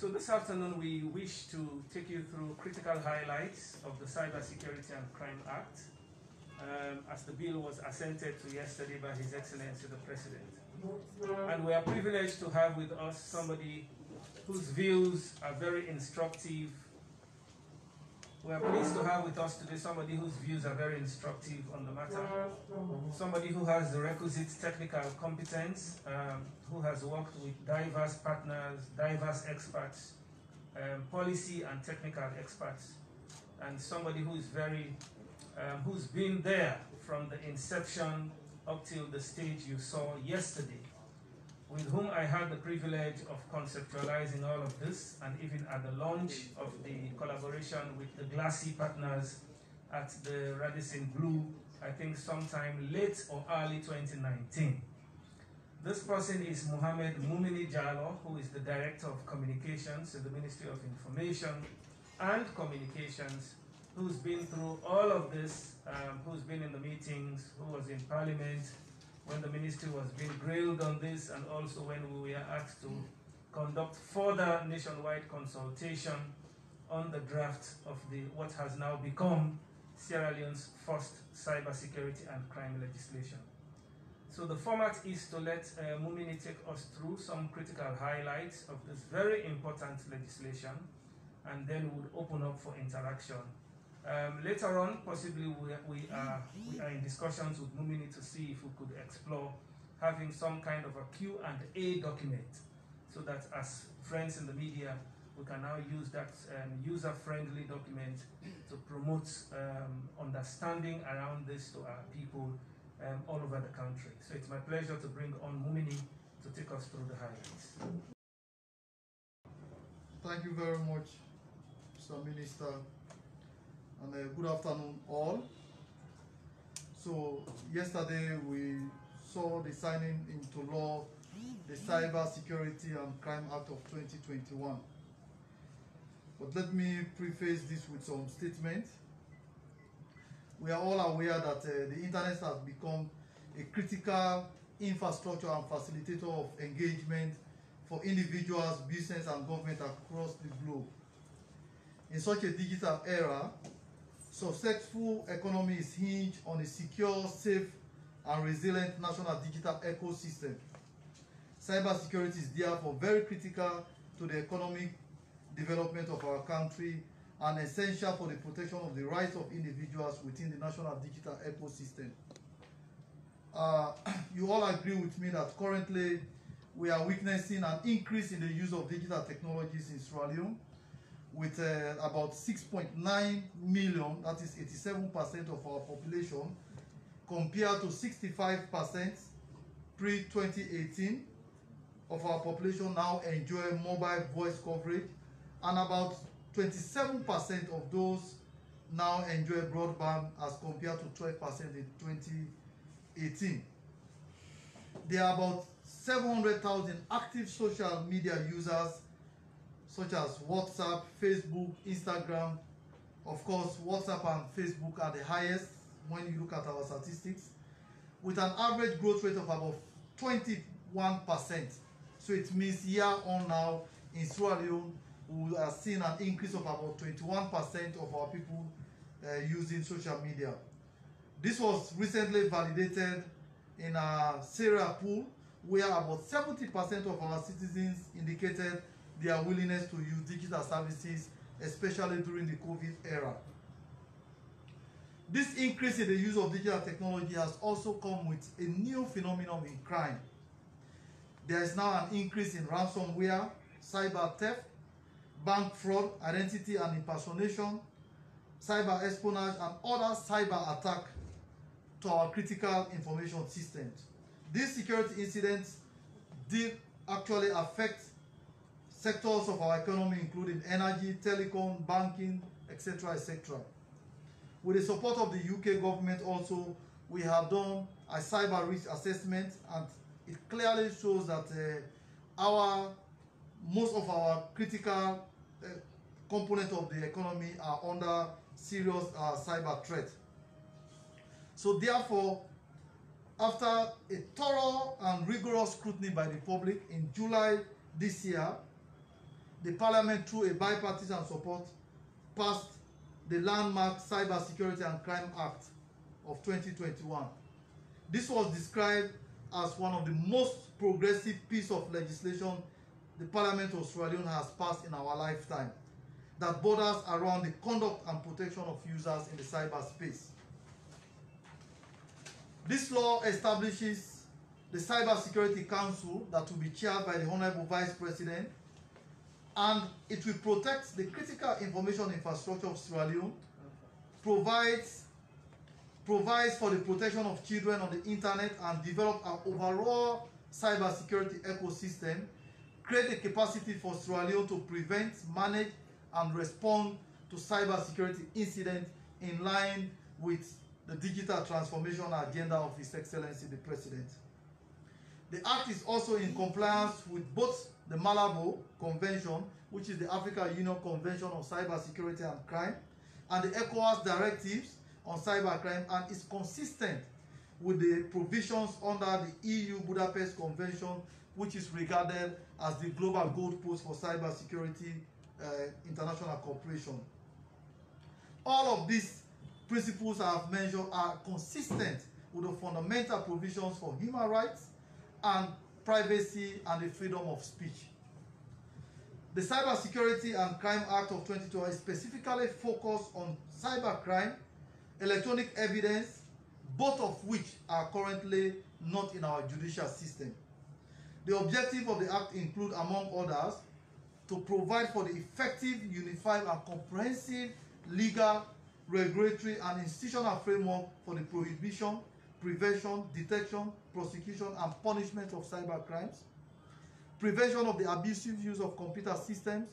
So this afternoon we wish to take you through critical highlights of the Cybersecurity and Crime Act as the bill was assented to yesterday by His Excellency the President. And we are privileged to have with us somebody whose views are very instructive. We are pleased to have with us today somebody whose views are very instructive on the matter. Somebody who has the requisite technical competence, who has worked with diverse partners, diverse experts, policy and technical experts, and somebody who is who's been there from the inception up till the stage you saw yesterday, with whom I had the privilege of conceptualizing all of this, and even at the launch of the collaboration with the Glassy partners at the Radisson Blu, I think sometime late or early 2019. This person is Mohammed Mumini Jalloh, who is the Director of Communications at the Ministry of Information and Communications, who's been through all of this, who's been in the meetings, who was in Parliament when the ministry was being grilled on this, and also when we were asked to conduct further nationwide consultation on the draft of what has now become Sierra Leone's first cybersecurity and crime legislation. So the format is to let Mumini take us through some critical highlights of this very important legislation, and then we'll open up for interaction. Later on, possibly we are in discussions with Mumini to see if we could explore having some kind of a Q&A document, so that as friends in the media, we can now use that user-friendly document to promote understanding around this to our people all over the country. So it's my pleasure to bring on Mumini to take us through the highlights. Thank you very much, Mr. Minister. And good afternoon all. So yesterday we saw the signing into law the Cyber Security and Crime Act of 2021. But let me preface this with some statements. We are all aware that the internet has become a critical infrastructure and facilitator of engagement for individuals, business and government across the globe. In such a digital era, successful economy is hinged on a secure, safe, and resilient national digital ecosystem. Cybersecurity is therefore very critical to the economic development of our country and essential for the protection of the rights of individuals within the national digital ecosystem. You all agree with me that currently we are witnessing an increase in the use of digital technologies in Sierra Leone, with about 6.9 million, that is 87% of our population, compared to 65% pre-2018 of our population now enjoy mobile voice coverage, and about 27% of those now enjoy broadband as compared to 12% in 2018. There are about 700,000 active social media users such as WhatsApp, Facebook, Instagram. Of course, WhatsApp and Facebook are the highest when you look at our statistics, with an average growth rate of about 21%. So it means year on now in Sierra Leone, we are seeing an increase of about 21% of our people using social media. This was recently validated in a Sarah poll, where about 70% of our citizens indicated their willingness to use digital services, especially during the COVID era. This increase in the use of digital technology has also come with a new phenomenon in crime. There is now an increase in ransomware, cyber theft, bank fraud, identity and impersonation, cyber espionage, and other cyber attacks to our critical information systems. These security incidents did actually affect sectors of our economy, including energy, telecom, banking, etc., etc. With the support of the UK government also, we have done a cyber risk assessment, and it clearly shows that most of our critical components of the economy are under serious cyber threat. So therefore, after a thorough and rigorous scrutiny by the public in July this year, the Parliament, through a bipartisan support, passed the landmark Cybersecurity and Crime Act of 2021. This was described as one of the most progressive pieces of legislation the Parliament of Sierra Leone has passed in our lifetime that borders around the conduct and protection of users in the cyberspace. This law establishes the Cybersecurity Council that will be chaired by the Honorable Vice President, and it will protect the critical information infrastructure of Sierra Leone, provides for the protection of children on the internet, and develop an overall cybersecurity ecosystem, create the capacity for Sierra Leone to prevent, manage, and respond to cybersecurity incidents in line with the digital transformation agenda of His Excellency the President. The Act is also in compliance with both the Malabo Convention, which is the African Union Convention on Cybersecurity and Crime, and the ECOWAS directives on cybercrime, and is consistent with the provisions under the EU Budapest Convention, which is regarded as the global goalpost for cybersecurity international cooperation. All of these principles I have mentioned are consistent with the fundamental provisions for human rights and privacy and the freedom of speech. The Cybersecurity and Crime Act of 2012 is specifically focused on cybercrime, electronic evidence, both of which are currently not in our judicial system. The objective of the Act include, among others, to provide for the effective, unified, and comprehensive legal, regulatory, and institutional framework for the prohibition, prevention, detection, prosecution, and punishment of cybercrimes, prevention of the abusive use of computer systems,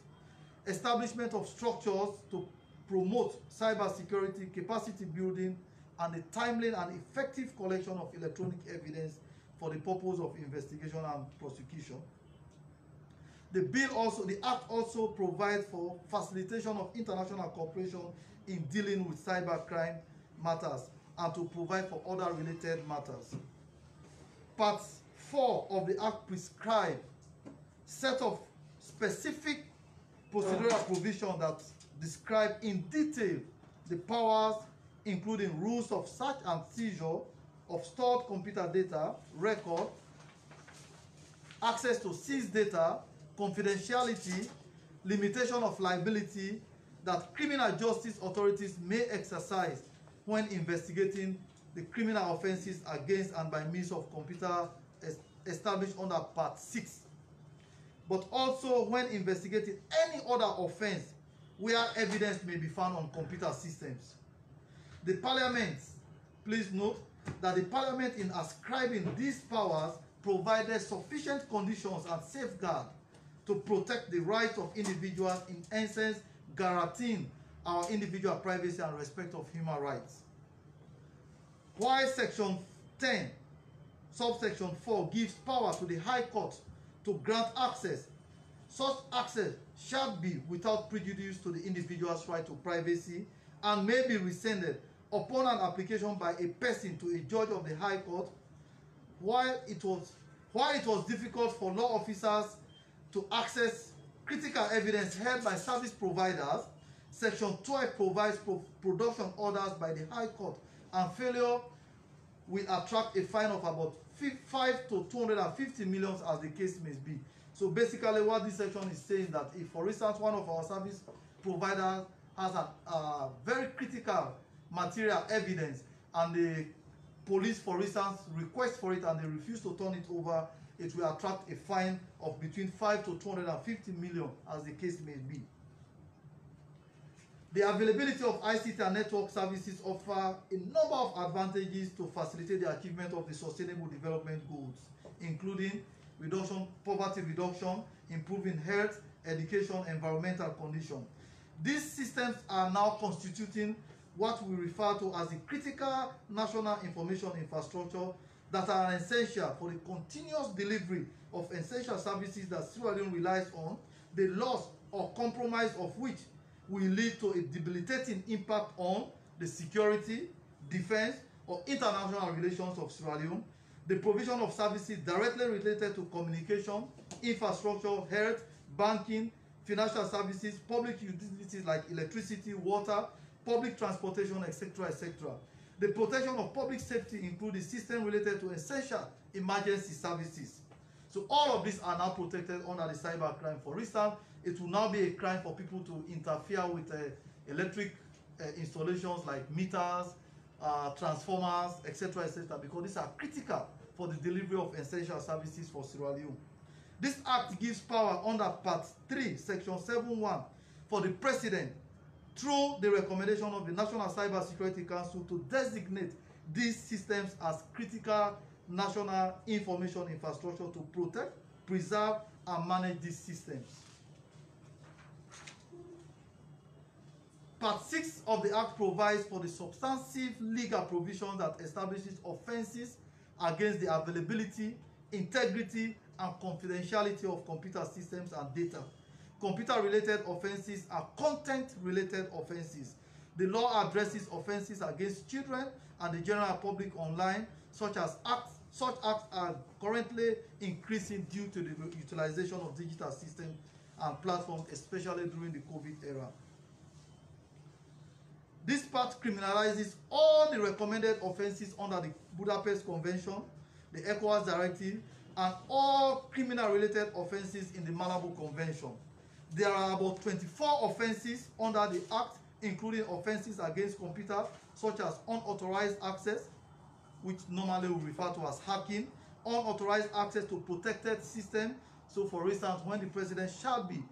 establishment of structures to promote cybersecurity, capacity building, and the timely and effective collection of electronic evidence for the purpose of investigation and prosecution. The Act also provides for facilitation of international cooperation in dealing with cybercrime matters and to provide for other related matters. Part 4 of the Act prescribes set of specific procedural provisions that describe in detail the powers, including rules of search and seizure of stored computer data, record, access to seized data, confidentiality, limitation of liability that criminal justice authorities may exercise when investigating the criminal offenses against and by means of computer established under Part 6, but also when investigating any other offense where evidence may be found on computer systems. The Parliament, please note that the Parliament, in ascribing these powers, provided sufficient conditions and safeguards to protect the rights of individuals, in essence guaranteeing our individual privacy and respect of human rights. While Section 10, subsection 4 gives power to the High Court to grant access, such access shall be without prejudice to the individual's right to privacy and may be rescinded upon an application by a person to a judge of the High Court. While it was difficult for law officers to access critical evidence held by service providers, Section 12 provides production orders by the High Court, and failure will attract a fine of about 5 to 250 million as the case may be. So basically what this section is saying that if, for instance, one of our service providers has a very critical material evidence and the police, for instance, request for it and they refuse to turn it over, it will attract a fine of between 5 to 250 million as the case may be. The availability of ICT and network services offer a number of advantages to facilitate the achievement of the Sustainable Development Goals, including poverty reduction, improving health, education, environmental conditions. These systems are now constituting what we refer to as the critical national information infrastructure that are essential for the continuous delivery of essential services that Sierra Leone relies on, the loss or compromise of which will lead to a debilitating impact on the security, defense, or international relations of Sierra Leone, the provision of services directly related to communication, infrastructure, health, banking, financial services, public utilities like electricity, water, public transportation, etc., etc. The protection of public safety includes the system related to essential emergency services. So all of these are now protected under the cybercrime. For instance, it will now be a crime for people to interfere with electric installations like meters, transformers, etc., etc., because these are critical for the delivery of essential services for Sierra Leone. This act gives power under Part 3, Section 7.1 for the President, through the recommendation of the National Cyber Security Council, to designate these systems as critical national information infrastructure to protect, preserve, and manage these systems. Part 6 of the Act provides for the substantive legal provisions that establishes offenses against the availability, integrity, and confidentiality of computer systems and data. Computer-related offenses are content-related offenses. The law addresses offenses against children and the general public online, such acts are currently increasing due to the utilization of digital systems and platforms, especially during the COVID era. This part criminalizes all the recommended offenses under the Budapest Convention, the ECOWAS Directive, and all criminal-related offenses in the Malabo Convention. There are about 24 offenses under the Act, including offenses against computers, such as unauthorized access, which normally we refer to as hacking, unauthorized access to protected systems. So, for instance, when the president shall be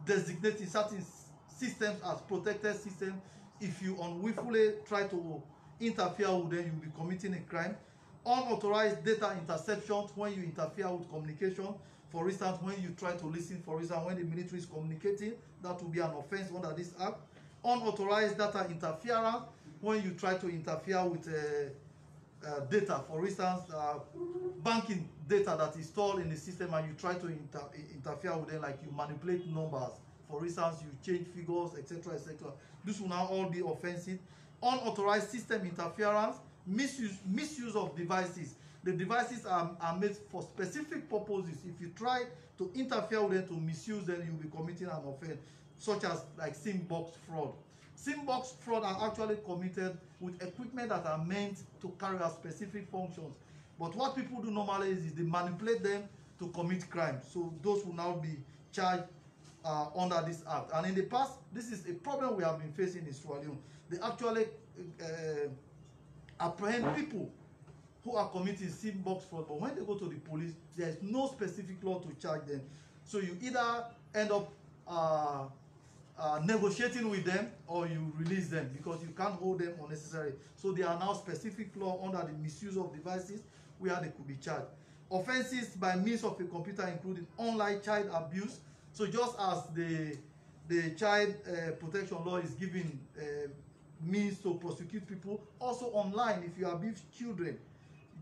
designating certain systems as protected systems, if you unwillfully try to interfere with them, you'll be committing a crime. Unauthorized data interceptions, when you interfere with communication. For instance, when you try to listen, for instance, when the military is communicating, that will be an offense under this act. Unauthorized data interference, when you try to interfere with data, for instance, banking data that is stored in the system, and you try to interfere with them, like you manipulate numbers. For instance, you change figures, etc., etc. This will now all be offensive. Unauthorized system interference, misuse of devices. The devices are made for specific purposes. If you try to interfere with them, to misuse them, you'll be committing an offense, such as like SIM box fraud. SIM box fraud are actually committed with equipment that are meant to carry out specific functions. But what people do normally is they manipulate them to commit crime. So those will now be charged under this act. And in the past, this is a problem we have been facing in Sierra Leone. They actually apprehend people who are committing SIM box fraud, but when they go to the police, there is no specific law to charge them. So you either end up negotiating with them, or you release them, because you can't hold them unnecessarily. So there are now specific law under the misuse of devices where they could be charged. Offenses by means of a computer, including online child abuse. So just as the child protection law is giving means to prosecute people, also online, if you abuse children,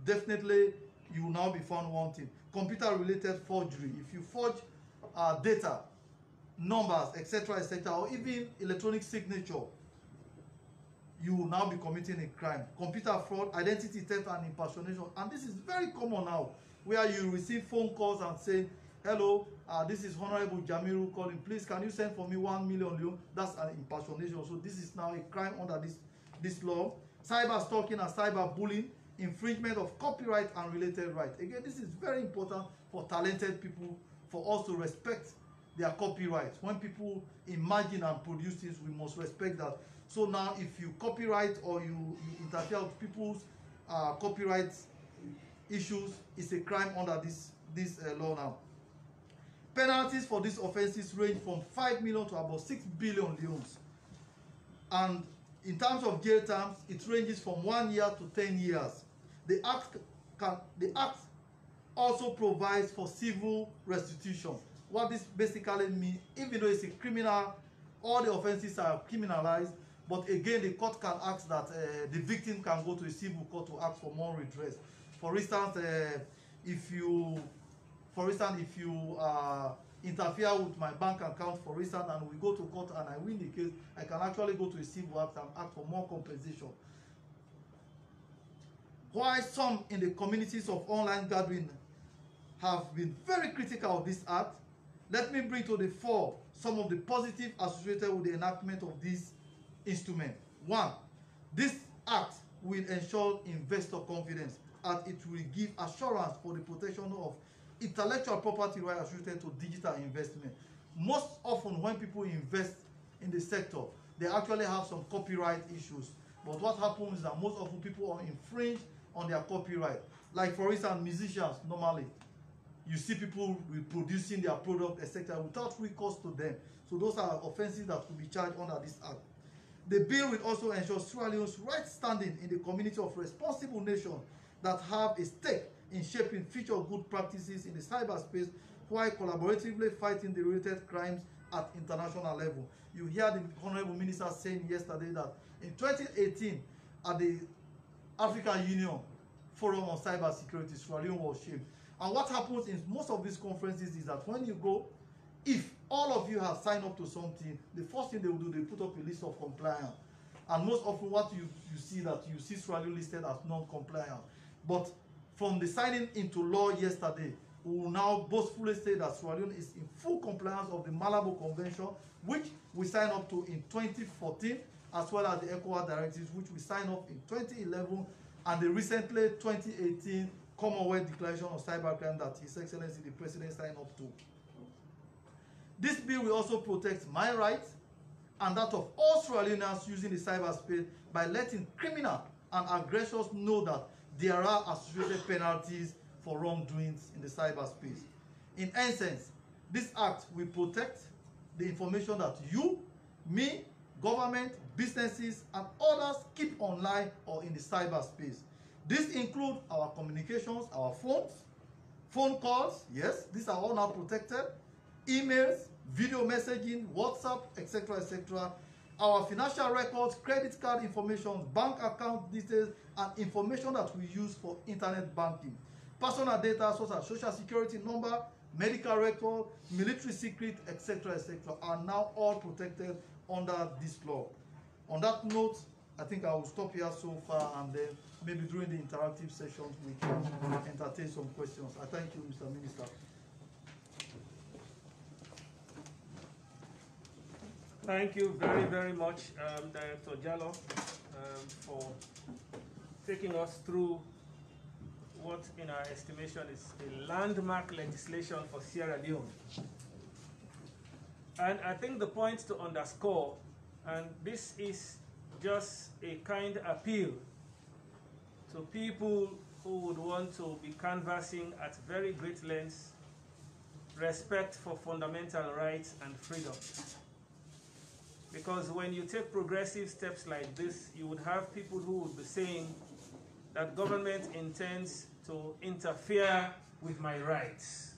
definitely you will now be found wanting. Computer-related forgery. If you forge data, numbers, etc., etc., or even electronic signature, you will now be committing a crime. Computer fraud, identity theft, and impersonation. And this is very common now, where you receive phone calls and say, hello, this is Honorable Jamiru calling. Please, can you send for me 1 million loan? That's an impersonation. So this is now a crime under this law. Cyber stalking and cyber bullying, infringement of copyright and related rights. Again, this is very important for talented people, for us to respect their copyrights. When people imagine and produce things, we must respect that. So now, if you copyright or you interfere with people's copyright issues, it's a crime under this law now. Penalties for these offenses range from 5 million to about 6 billion leones. And in terms of jail terms, it ranges from 1 year to 10 years. The act also provides for civil restitution. What this basically means, even though it's a criminal, all the offenses are criminalized, but again, the court can ask that the victim can go to a civil court to ask for more redress. For instance, if you interfere with my bank account, for instance, and we go to court and I win the case, I can actually go to a civil act and ask for more compensation. Why some in the communities of online gathering have been very critical of this act, let me bring to the fore some of the positives associated with the enactment of this instrument. One, this act will ensure investor confidence as it will give assurance for the protection of intellectual property rights associated to digital investment. Most often when people invest in the sector, they actually have some copyright issues. But what happens is that most often people are infringe on their copyright. Like for instance, musicians normally, you see people reproducing their product, etc., without recourse to them. So those are offenses that could be charged under this act. The bill will also ensure Sierra Leone's right standing in the community of responsible nations that have a stake in shaping future good practices in the cyberspace while collaboratively fighting the related crimes at international level. You hear the Honorable Minister saying yesterday that in 2018, at the African Union Forum on Cybersecurity, Sierra Leone was shamed. And what happens in most of these conferences is that when you go, if all of you have signed up to something, the first thing they will do, they put up a list of compliance. And most often what you see that you see Sierra Leone listed as non-compliant. But from the signing into law yesterday, we will now boastfully say that Sierra Leone is in full compliance of the Malabo Convention, which we signed up to in 2014, as well as the ECOWAS directives, which we signed up in 2011, and the recently 2018 Commonwealth Declaration on Cybercrime that His Excellency the President signed up to. This bill will also protect my rights and that of all Sierra Leoneans using the cyberspace by letting criminals and aggressors know that there are associated penalties for wrongdoings in the cyberspace. In essence, this act will protect the information that you, me, government, businesses, and others keep online or in the cyberspace. This includes our communications, our phones, phone calls, yes, these are all now protected, emails, video messaging, WhatsApp, etc., etc., our financial records, credit card information, bank account details, and information that we use for internet banking. Personal data such as social security number, medical record, military secret, etc., etc., are now all protected under this law. On that note, I think I will stop here so far, and then maybe during the interactive sessions we can entertain some questions. I thank you, Mr. Minister. Thank you very, very much, Director Jalloh, for taking us through what, in our estimation, is a landmark legislation for Sierra Leone. And I think the point to underscore, and this is just a kind appeal to people who would want to be canvassing at very great lengths respect for fundamental rights and freedoms. Because when you take progressive steps like this, you would have people who would be saying that government intends to interfere with my rights.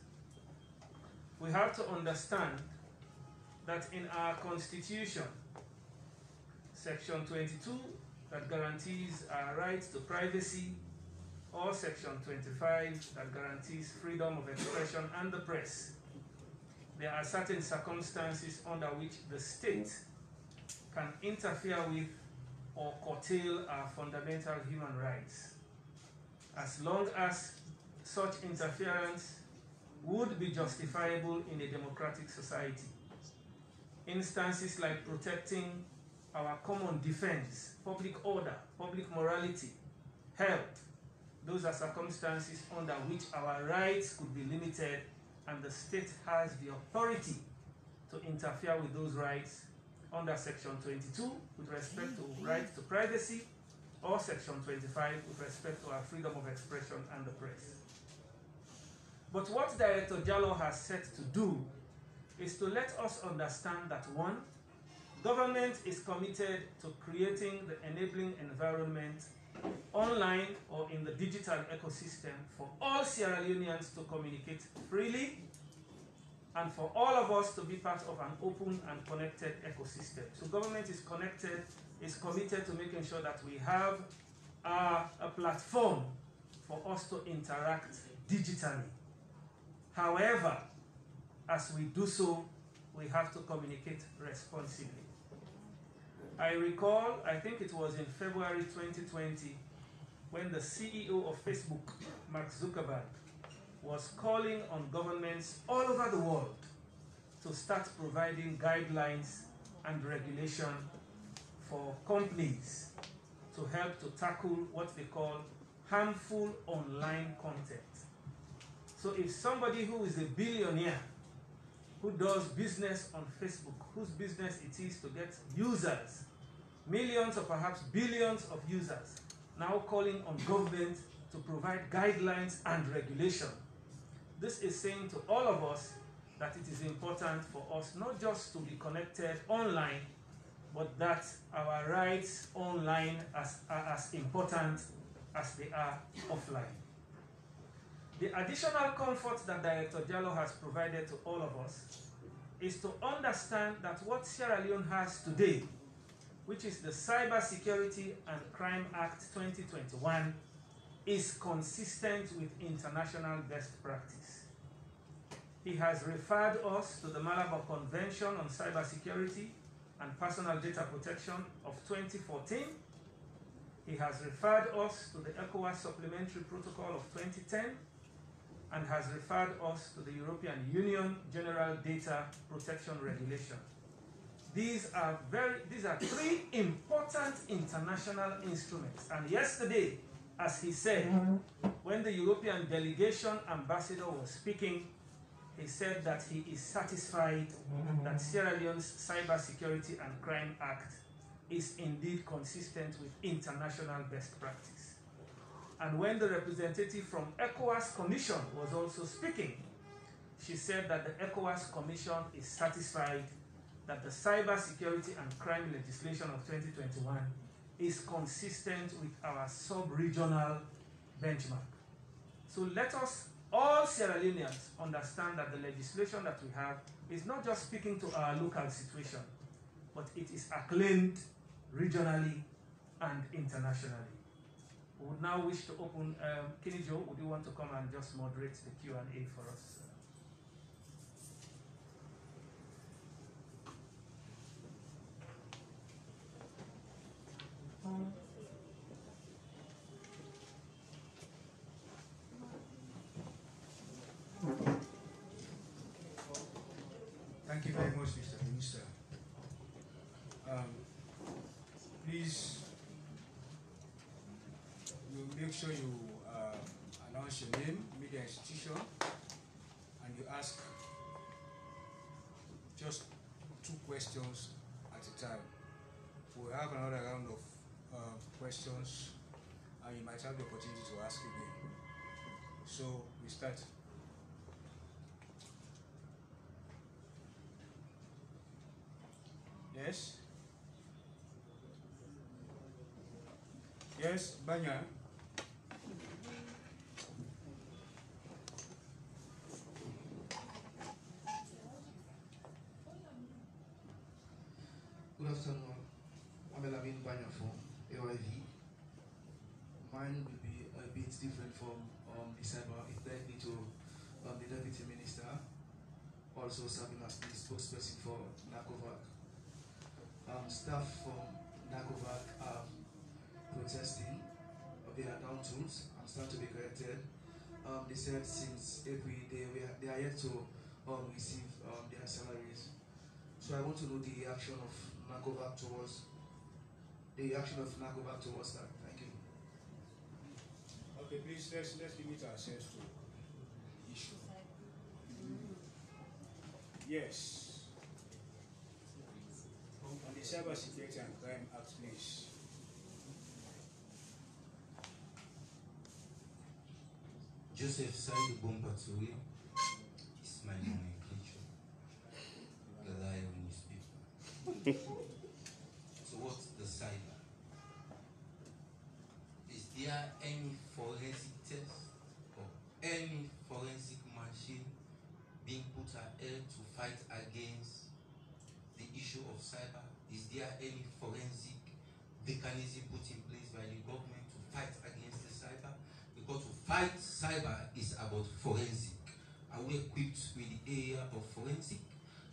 We have to understand that in our Constitution, Section 22, that guarantees our right to privacy, or Section 25, that guarantees freedom of expression and the press, there are certain circumstances under which the state can interfere with or curtail our fundamental human rights, as long as such interference would be justifiable in a democratic society. Instances like protecting our common defense, public order, public morality, health, those are circumstances under which our rights could be limited, and the state has the authority to interfere with those rights under Section 22 with respect to right to privacy, or Section 25 with respect to our freedom of expression and the press. But what Director Jalloh has set to do is to let us understand that, one, government is committed to creating the enabling environment online or in the digital ecosystem for all Sierra Leoneans to communicate freely, and for all of us to be part of an open and connected ecosystem. So government is committed to making sure that we have a platform for us to interact digitally. However, as we do so, we have to communicate responsibly. I recall, I think it was in February 2020, when the CEO of Facebook, Mark Zuckerberg, was calling on governments all over the world to start providing guidelines and regulation for companies to help to tackle what they call harmful online content. So if somebody who is a billionaire, who does business on Facebook, whose business it is to get users, millions or perhaps billions of users, now calling on government to provide guidelines and regulation, this is saying to all of us that it is important for us not just to be connected online, but that our rights online are as important as they are offline. The additional comfort that Director Jallow has provided to all of us is to understand that what Sierra Leone has today, which is the Cyber Security and Crime Act 2021, is consistent with international best practice. He has referred us to the Malabo Convention on Cybersecurity and Personal Data Protection of 2014. He has referred us to the ECOWAS Supplementary Protocol of 2010 and has referred us to the European Union General Data Protection Regulation. These are three important international instruments. And yesterday, as he said, when the European delegation ambassador was speaking, he said that he is satisfied that Sierra Leone's Cyber Security and Crime Act is indeed consistent with international best practice. And when the representative from ECOWAS Commission was also speaking, she said that the ECOWAS Commission is satisfied that the Cyber Security and Crime legislation of 2021 is consistent with our sub-regional benchmark. So let us, all Sierra Leoneans, understand that the legislation that we have is not just speaking to our local situation, but it is acclaimed regionally and internationally. We would now wish to open, Kinijo, would you want to come and just moderate the Q&A for us? Thank you very much, Mr. Minister. Please, you make sure you announce your name, media institution, and you ask just 2 questions at a time. We'll have another round of questions, and you might have the opportunity to ask again. So we start. Yes? Yes, Banya. Good afternoon. I'm Elamin Banya from AYV. Mine will be a bit different from the cyber. It's directly to the Deputy Minister, also serving as the spokesperson for NACOVAC. Staff from NACOVAC are protesting their down tools and start to be corrected. They said since April they are yet to receive their salaries. So I want to know the reaction of NACOVAC towards that. Thank you. Okay, please let's limit ourselves to the issue. Yes. On the Cyber Security and Crime Act, please. Joseph Said Bompatouya is my nomenclature. Rely on newspaper. So what's the cyber? Is there any forensic test or any forensic machine being put ahead to fight against the issue of cyber? Is there any forensic mechanism put in place by the government to fight against the cyber? Because to fight cyber is about forensic. Are we equipped with the area of forensic?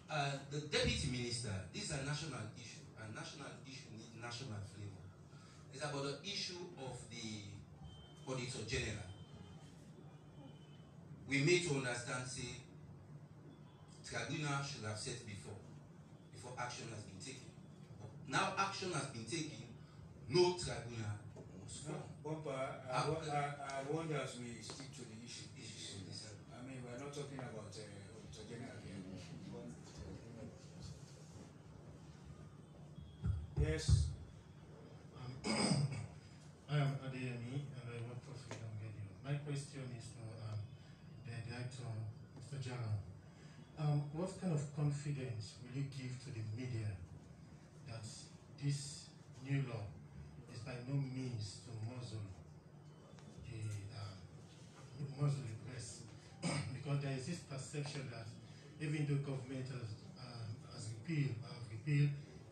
The Deputy Minister, this is a national issue. A national issue needs national flavor. It's about the issue of the Auditor General. We made to understand, say, tribunal should have set before action has been taken. But now action has been taken, no tribunal must form. I wonder as we stick to the issue. I mean, we are not talking about Auditor General here. Yes. I am Adeyemi and I work for Freedom Radio. My question is to the director, Mr. General. What kind of confidence will you give to the media that this new law is by no means to muzzle the press? Because there is this perception that even though government has repealed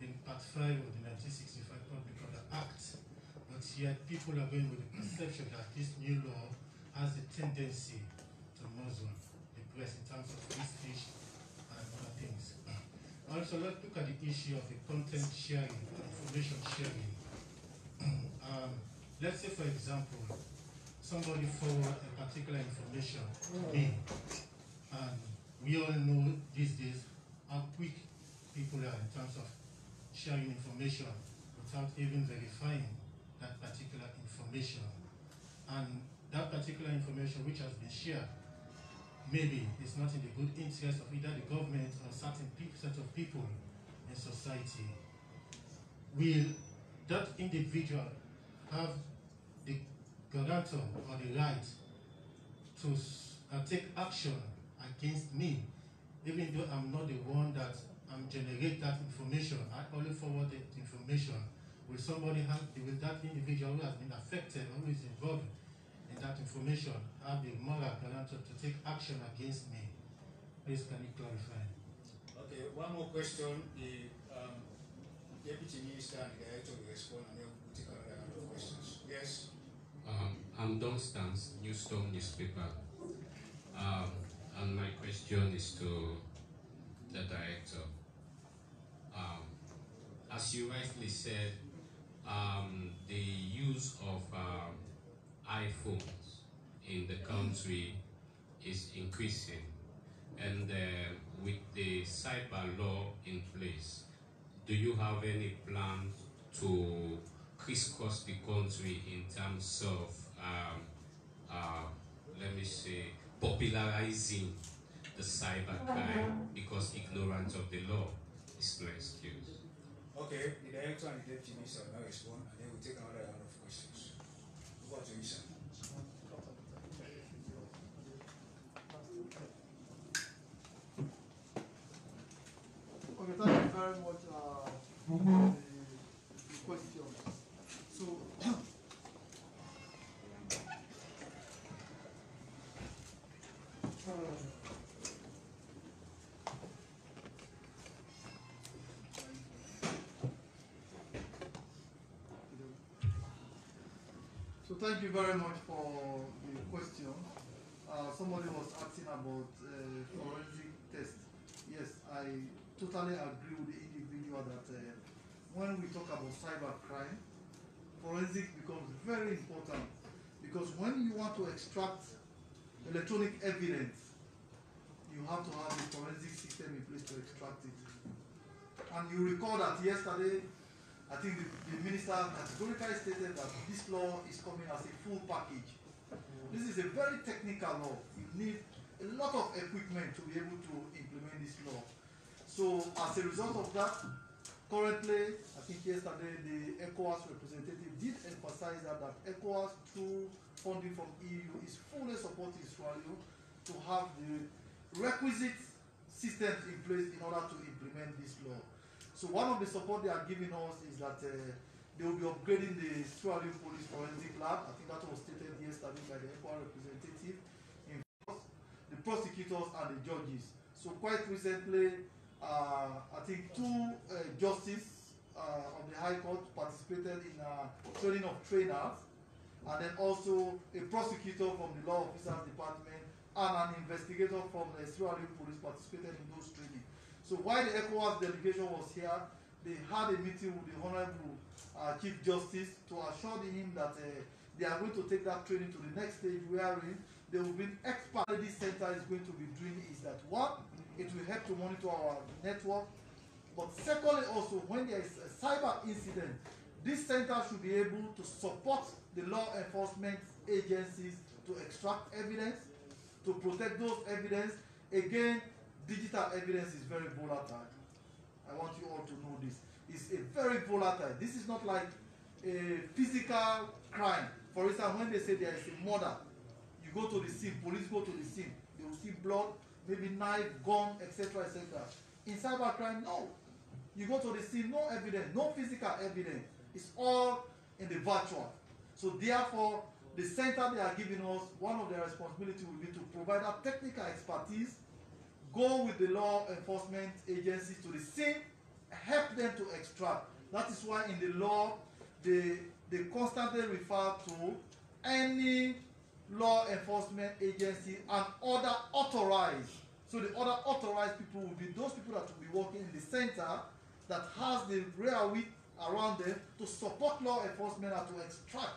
in Part 5 of the 1965 Public Order Act, but yet people are going with the perception that this new law has a tendency to muzzle the press in terms of free speech and other things. Also, let's look at the issue of the content sharing and information sharing. Let's say, for example, somebody forward a particular information to me, and we all know these days how quick people are in terms of sharing information without even verifying that particular information. And that particular information which has been shared maybe is not in the good interest of either the government or certain set of people in society. Will that individual have the guarantor or the right to take action against me, even though I'm not the one that generate that information? I only forward the information. Will that individual who has been affected or who is involved in that information have the moral guarantor to take action against me? Please, can you clarify? Okay, one more question. The Deputy Minister and the Director will respond, and then we'll take another round of questions. Yes? I'm Don Stans, Newstorm newspaper. And my question is to the Director. As you rightly said, the use of iPhones in the country is increasing, and with the cyber law in place, do you have any plans to crisscross the country in terms of, let me say, popularizing the cyber crime, because ignorance of the law is no excuse? Okay, the Director and the Deputy Minister will now respond, and then we'll take another round of questions. Over to you, sir. Okay, thank you very much for the question. So, so thank you very much for the question. Somebody was asking about forensic test. Yes, I totally agree with the individual that when we talk about cyber crime, forensic becomes very important, because when you want to extract electronic evidence, you have to have a forensic system in place to extract it. And you recall that yesterday, I think the minister categorically stated that this law is coming as a full package. This is a very technical law. You need a lot of equipment to be able to implement this law. So as a result of that, currently, I think yesterday the ECOWAS representative did emphasize that ECOWAS, through funding from EU, is fully supporting Sierra Leone to have the requisite systems in place in order to implement this law. So one of the support they are giving us is that they will be upgrading the Sierra Leone Police Forensic Lab. I think that was stated yesterday by the ECOWAS representative, in the prosecutors and the judges. So quite recently, I think two justices of the High Court participated in training of trainers, and then also a prosecutor from the Law Officers Department and an investigator from the Sierra Leone Police participated in those training. So while the ECOWAS delegation was here, they had a meeting with the Honorable Chief Justice to assure him that they are going to take that training to the next stage, wherein they will be expert. This center is going to be doing is that one, it will help to monitor our network. But secondly, also, when there is a cyber incident, this center should be able to support the law enforcement agencies to extract evidence, to protect those evidence. Again, digital evidence is very volatile. I want you all to know this. It's a very volatile. This is not like a physical crime. For instance, when they say there is a murder, you go to the scene, police go to the scene, they will see blood, maybe knife, gun, etc., etc. In cybercrime, no. You go to the scene, no evidence, no physical evidence. It's all in the virtual. So therefore, the center they are giving us, one of their responsibilities will be to provide that technical expertise, go with the law enforcement agencies to the scene, help them to extract. That is why in the law, they constantly refer to any law enforcement agency and other authorized. So the other authorized people will be those people that will be working in the center that has the wherewith around them to support law enforcement and to extract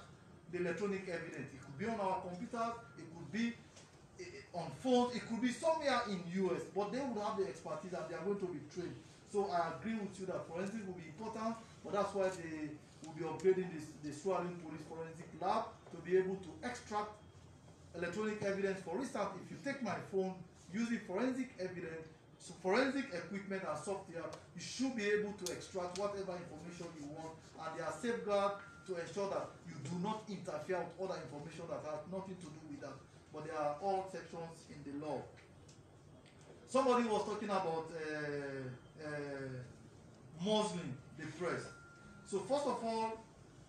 the electronic evidence. It could be on our computers, it could be on phones, it could be somewhere in US, but they would have the expertise and they are going to be trained. So I agree with you that forensic will be important, but that's why they will be upgrading the Sierra Leone Police Forensic Lab to be able to extract electronic evidence. For instance, if you take my phone using forensic evidence, so forensic equipment and software, you should be able to extract whatever information you want, and there are safeguards to ensure that you do not interfere with other information that has nothing to do with that. But there are all sections in the law. Somebody was talking about muzzling the press. So first of all,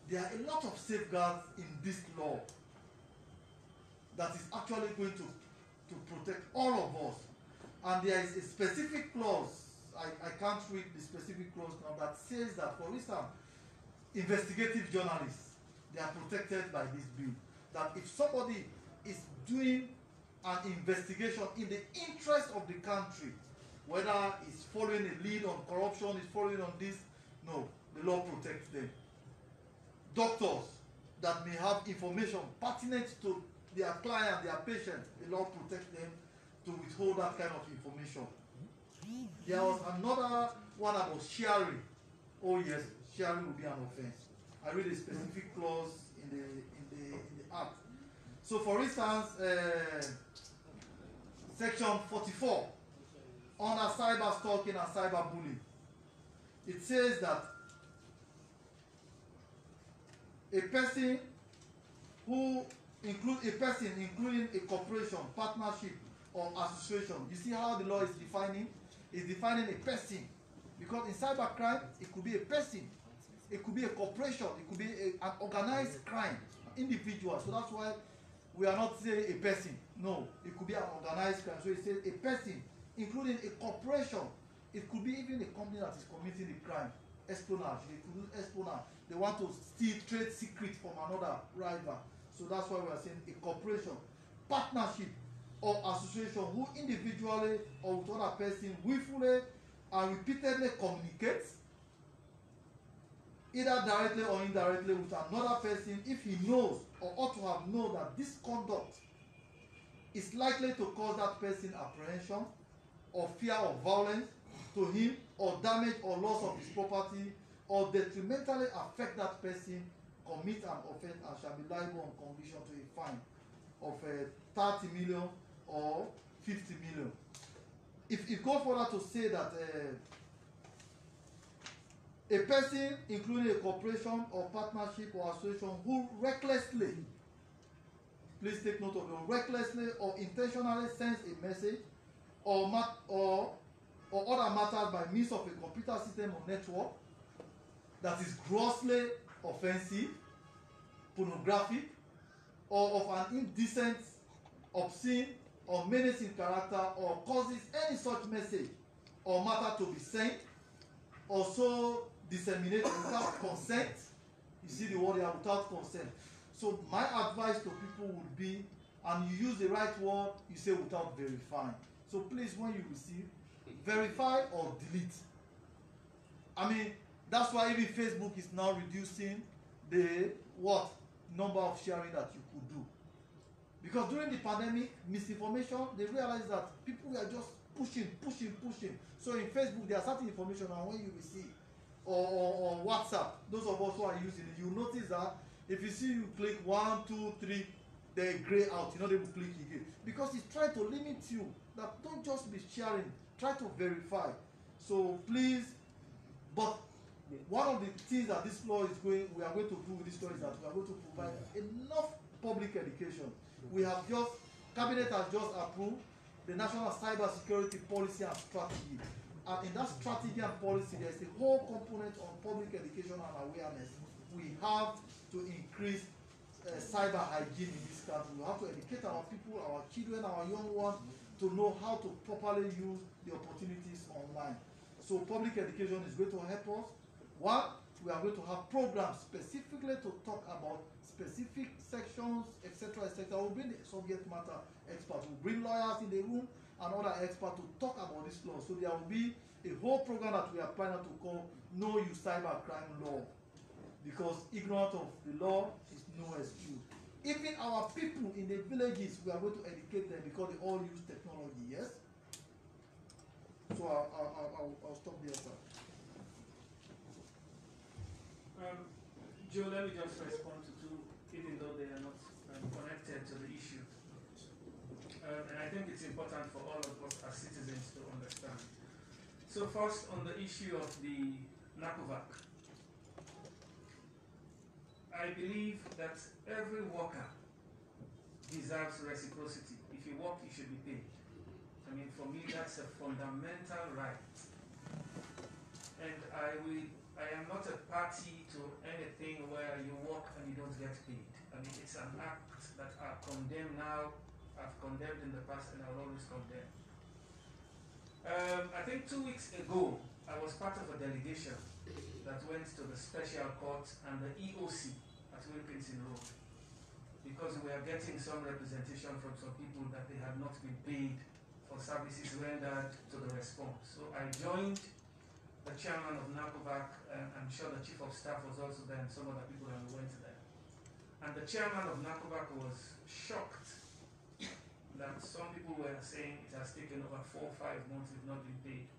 there are a lot of safeguards in this law that is actually going to protect all of us. And there is a specific clause, I can't read the specific clause now, that says that, for instance, investigative journalists, they are protected by this bill. That if somebody is doing an investigation in the interest of the country, whether it's following a lead on corruption, it's following on this, no, the law protects them. Doctors that may have information pertinent to their client, their patient, the law protects them to withhold that kind of information. There was another one about sharing. Oh yes, sharing will be an offense. I read a specific clause in the act. So for instance, section 44 under cyber stalking and cyber bullying, it says that a person who includes including a corporation, partnership, or association. You see how the law is defining? It's defining a person. Because in cybercrime, it could be a person, it could be a corporation, it could be an organized crime, individual. So that's why we are not saying a person. No, it could be an organized crime. So it says a person, including a corporation. It could be even a company that is committing a crime. Espionage. They could do espionage. They want to steal trade secrets from another rival. So that's why we are saying a corporation, partnership, or association who individually or with other person willfully and repeatedly communicates, either directly or indirectly, with another person if he knows or ought to have known that this conduct is likely to cause that person apprehension or fear of violence to him, or damage or loss of his property, or detrimentally affect that person, commit an offense and shall be liable on conviction to a fine of 30 million or 50 million. If it goes further to say that a person, including a corporation or partnership or association, who recklessly, please take note of it, recklessly or intentionally sends a message or other matters by means of a computer system or network that is grossly offensive, pornographic, or of an indecent, obscene, or menacing character, or causes any such message or matter to be sent, or so disseminated without consent. You see the word here, without consent. So my advice to people would be, and you use the right word, you say without verifying. So please, when you receive, verify or delete. I mean, that's why even Facebook is now reducing the number of sharing that you could do. Because during the pandemic, misinformation, they realized that people were just pushing. So in Facebook, there are certain information, and when you will see, or WhatsApp, those of us who are using it, you notice that if you see you click 1, 2, 3, they gray out. You're not able to click again because it's trying to limit you. That don't just be sharing. Try to verify. So please, but one of the things that this law is we are going to do with this law is that we are going to provide enough public education. We have just, Cabinet has just approved the National Cyber Security Policy and Strategy. And in that strategy and policy, there's a whole component on public education and awareness. We have to increase cyber hygiene in this country. We have to educate our people, our children, our young ones to know how to properly use the opportunities online. So public education is going to help us. One, we are going to have programs specifically to talk about specific sections, etc., etc. We'll bring the subject matter experts, we'll bring lawyers in the room and other experts to talk about this law. So there will be a whole program that we are planning to call Know You Cybercrime Law, because ignorance of the law is no excuse. Even our people in the villages, we are going to educate them because they all use technology, yes? So I'll stop there, sir. Joe, let me just respond to two, even though they are not connected to the issue. And I think it's important for all of us as citizens to understand. So first, on the issue of the NACOVAC, I believe that every worker deserves reciprocity. If you work, you should be paid. I mean, for me, that's a fundamental right. And I am not a party to anything where you work and you don't get paid. I mean, it's an act that I condemn now, I've condemned in the past, and I'll always condemn. I think 2 weeks ago, I was part of a delegation that went to the Special Court and the EOC at Wilkinson Road, because we are getting some representation from some people that they had not been paid for services rendered to the response. So I joined the chairman of NACOVAC, and I'm sure the chief of staff was also there, and some other people, and we went there. And the chairman of NACOVAC was shocked that some people were saying it has taken over 4 or 5 months, if not been paid.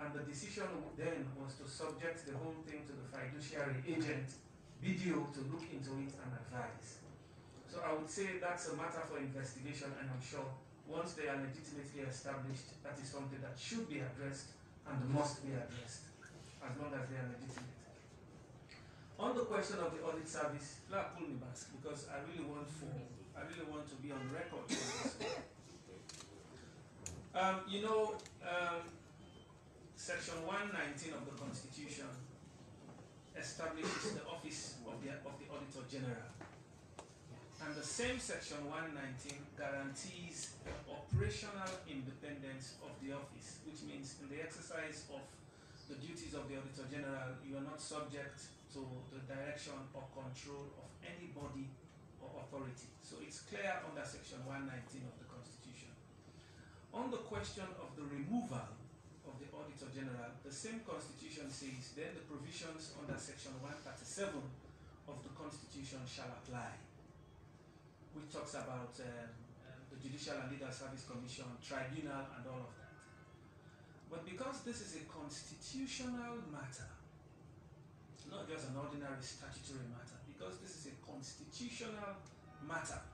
And the decision then was to subject the whole thing to the fiduciary agent, BDO, to look into it and advise. So I would say that's a matter for investigation, and I'm sure once they are legitimately established, that is something that should be addressed and must be addressed, as long as they are legitimate. On the question of the audit service, pull me back, because I really want to be on record for this. Section 119 of the Constitution establishes the office of the Auditor General. And the same Section 119 guarantees the operational independence of the office, which means in the exercise of the duties of the Auditor General, you are not subject to the direction or control of anybody or authority. So it's clear under Section 119 of the Constitution. On the question of the removal of the Auditor General, the same Constitution says then the provisions under Section 137 of the Constitution shall apply, which talks about the Judicial and Legal Service Commission, Tribunal, and all of that. But because this is a constitutional matter, not just an ordinary statutory matter, because this is a constitutional matter,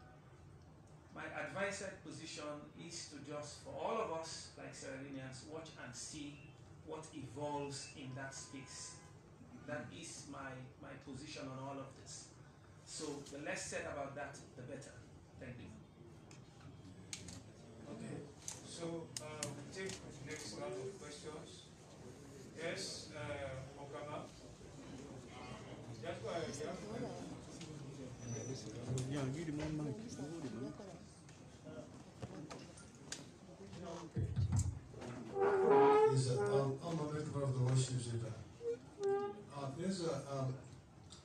my advised position is to just, for all of us, like Sierra Leoneans, watch and see what evolves in that space. That is my position on all of this. So the less said about that, the better. Thank you. Okay, so we take the next round of questions. Yes, Okama. That's why Yes, I'm a member of the worship center. Yes,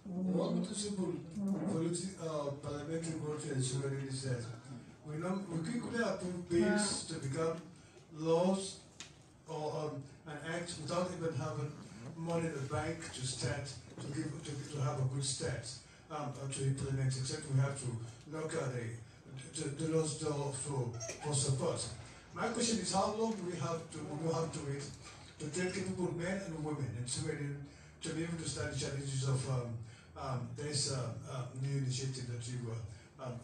one to simple parliamentary culture and sovereignty says we quickly approve bills to become laws or an act without even having money in the bank to start to have a good start to implement, except we have to knock at the Lord's door for support. My question is, how long do we have to wait to train capable men and women in Sweden to be able to stand the challenges of this new initiative that you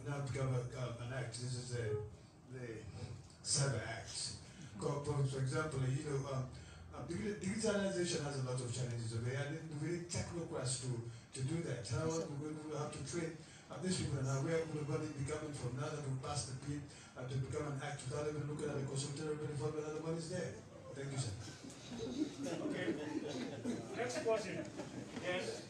now become an act? This is the Cyber Act. For example, digitalization has a lot of challenges today, and we need technocrats to do that. How we will have to train these people, and where will the money be coming from now that we passed the bill to become an act without even looking at the consultative benefit whether the money is there. Thank you, sir. Okay. Next question. Yes.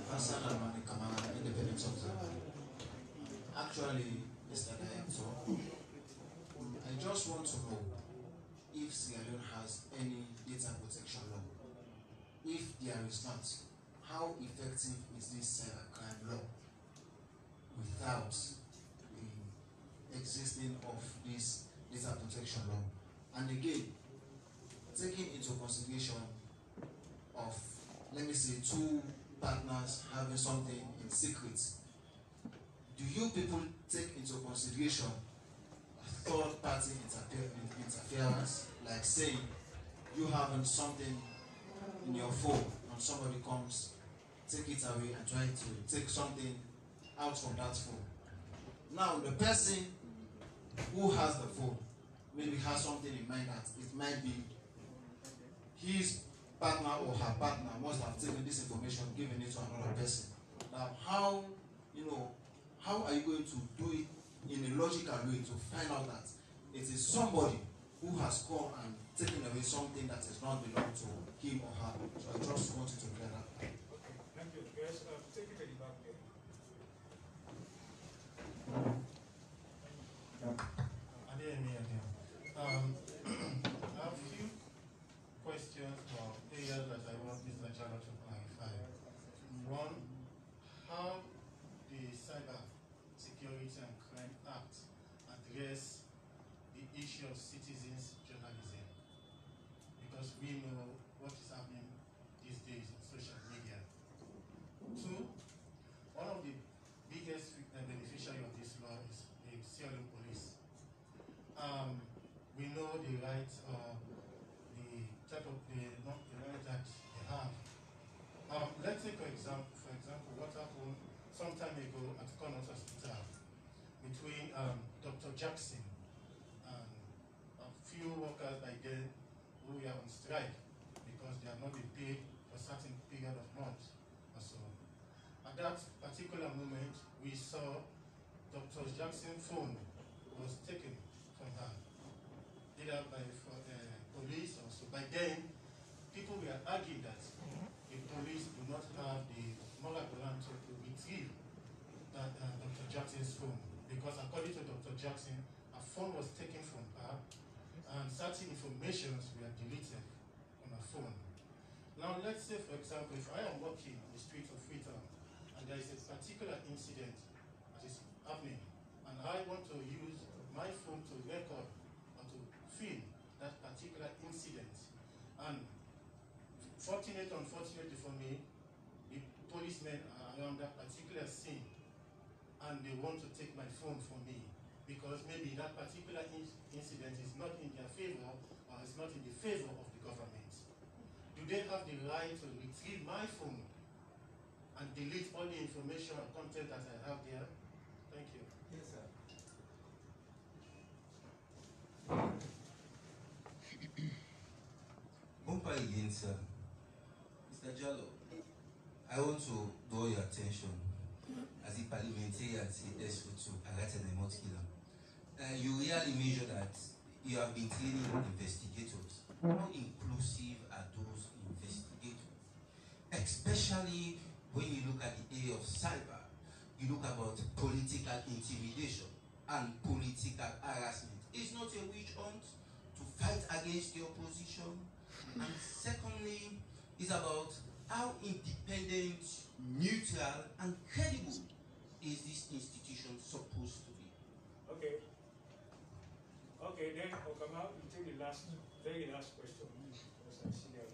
Hassan Almani Kamara, Independent Observer. Actually, Mr. Director, I just want to know if Sierra Leone has any data protection law. If there is not, how effective is this cybercrime law without the existing of this data protection law? And again, taking into consideration of, let me say, two partners having something in secret, do you people take into consideration third-party interference, like saying you having something in your phone and somebody comes, take it away and try to take something out from that phone? Now, the person who has the phone maybe has something in mind that it might be his partner or her partner must have taken this information, given it to another person. Now, how are you going to do it in a logical way to find out that it is somebody who has come and taken away something that does not belong to him or her? So I just wanted to clear that. Okay, thank you. Yes, take it at the back there. I have a few questions or areas that I want Mr. Charlotte to clarify. One, how the Cyber Security and Crime Act address the issue of citizens journalism, because we know what is happening these days in social media. Two, one of the biggest beneficiaries of this law is the Sierra Leone police. We know the rights of the type of the right that they have. Let's take for example what happened some time ago at Connaught Hospital between Dr. Jackson and a few workers by then who were on strike because they have not been paid for a certain period of months or so. At that particular moment, we saw Dr. Jackson's phone was taken from her, either by police or so. By then, people were arguing that the police do not have the moral ground to retrieve that Dr. Jackson's phone, because according to Dr. Jackson, a phone was taken from her and certain informations were deleted on her phone. Now let's say, for example, if I am walking on the streets of Freetown and there is a particular incident that is happening and I want to use my phone to record or to film that particular incident, and unfortunately for me, the policemen are around that particular scene and they want to take my phone from me because maybe that particular incident is not in their favor or is not in the favor of the government. Do they have the right to retrieve my phone and delete all the information or content that I have there? Thank you. Yes, sir. Bumper again, sir. Mr. Jallo, I want to draw your attention as a parliamentarian at SO2, Agatenemotkila. You really measure that you have been training investigators. How inclusive are those investigators? Especially when you look at the area of cyber, you look about political intimidation and political harassment. It's not a witch hunt to fight against the opposition. And secondly, it's about how independent, neutral, and credible is this institution supposed to be? Okay. Okay, then Okama, you take the very last question. Because I see that.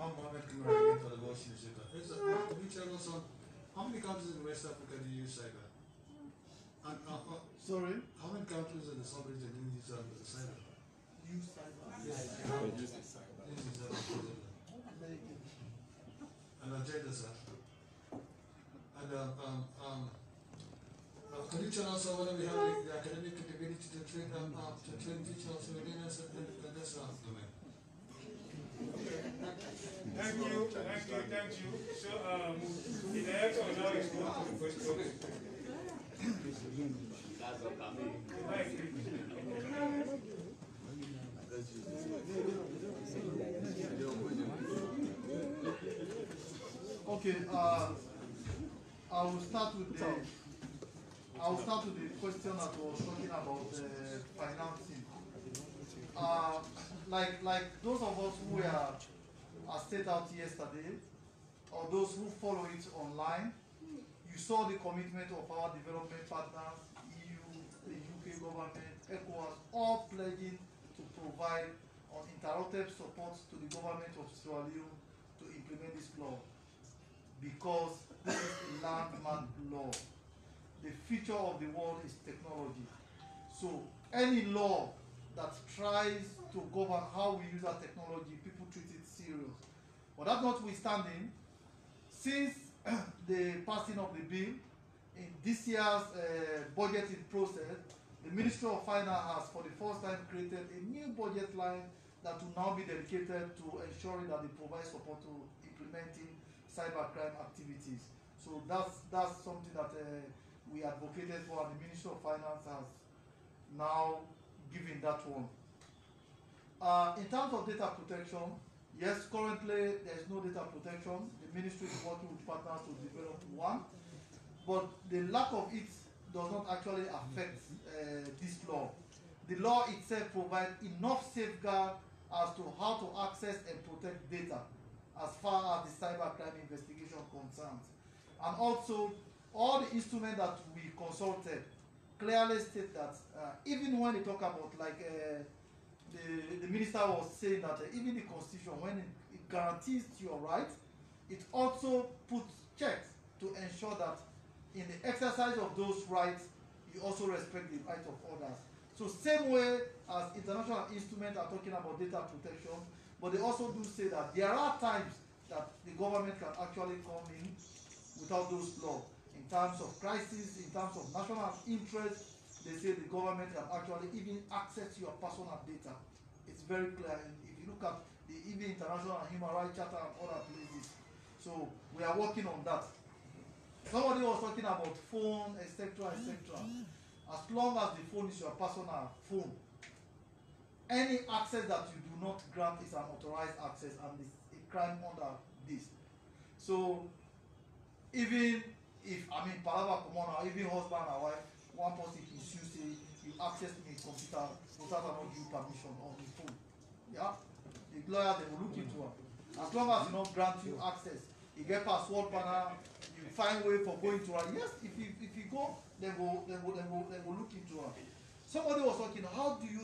I'm Mohammed Kumar again for the Law use data. Can you tell us how many countries in West Africa do you use cyber? And Sorry? how many countries in the sub-region do you use cyber? Use cyber. Yes. And agenda, sir. And can you tell us whether we have the academic capability to train teaching of civilians in this domain? Thank you. So, the director now is going to the question. Okay, I will start with the question that was talking about financing. Like those of us who were at State Out yesterday, or those who follow it online, you saw the commitment of our development partners, EU, the UK government, ECOWAS, all pledging to provide uninterrupted support to the government of Sierra Leone to implement this law, because this is a landmark law. The future of the world is technology. So any law that tries to govern how we use our technology, people treat it serious. But that notwithstanding, since the passing of the bill in this year's budgeting process, the Ministry of Finance has for the first time created a new budget line that will now be dedicated to ensuring that they provide support to implementing cybercrime activities. So that's something that we advocated for, and the Ministry of Finance has now given that one. In terms of data protection, yes, currently there is no data protection. The ministry is working with partners to develop one, but the lack of it does not actually affect this law. The law itself provides enough safeguard as to how to access and protect data as far as the cybercrime investigation concerns. And also, all the instruments that we consulted clearly state that even when they talk about, like the minister was saying that even the constitution, when it guarantees your rights, it also puts checks to ensure that in the exercise of those rights, you also respect the rights of others. So same way as international instruments are talking about data protection, but they also do say that there are times that the government can actually come in without those laws. In terms of crisis, in terms of national interest, they say the government can actually even access your personal data. It's very clear. If you look at the even International Human Rights Charter and other places. So we are working on that. Somebody was talking about phone, etc., etc. As long as the phone is your personal phone, any access that you do not grant is an authorized access, and it's a crime under this. So even if, palava common, or even husband and wife, one person can sue, say, you access my computer without not give permission on the phone. Yeah? The lawyer, they will look into it. As long as you don't grant you access, you get password panel, you find way for going to it. Yes, if you go, they will look into it. Somebody was talking, how do you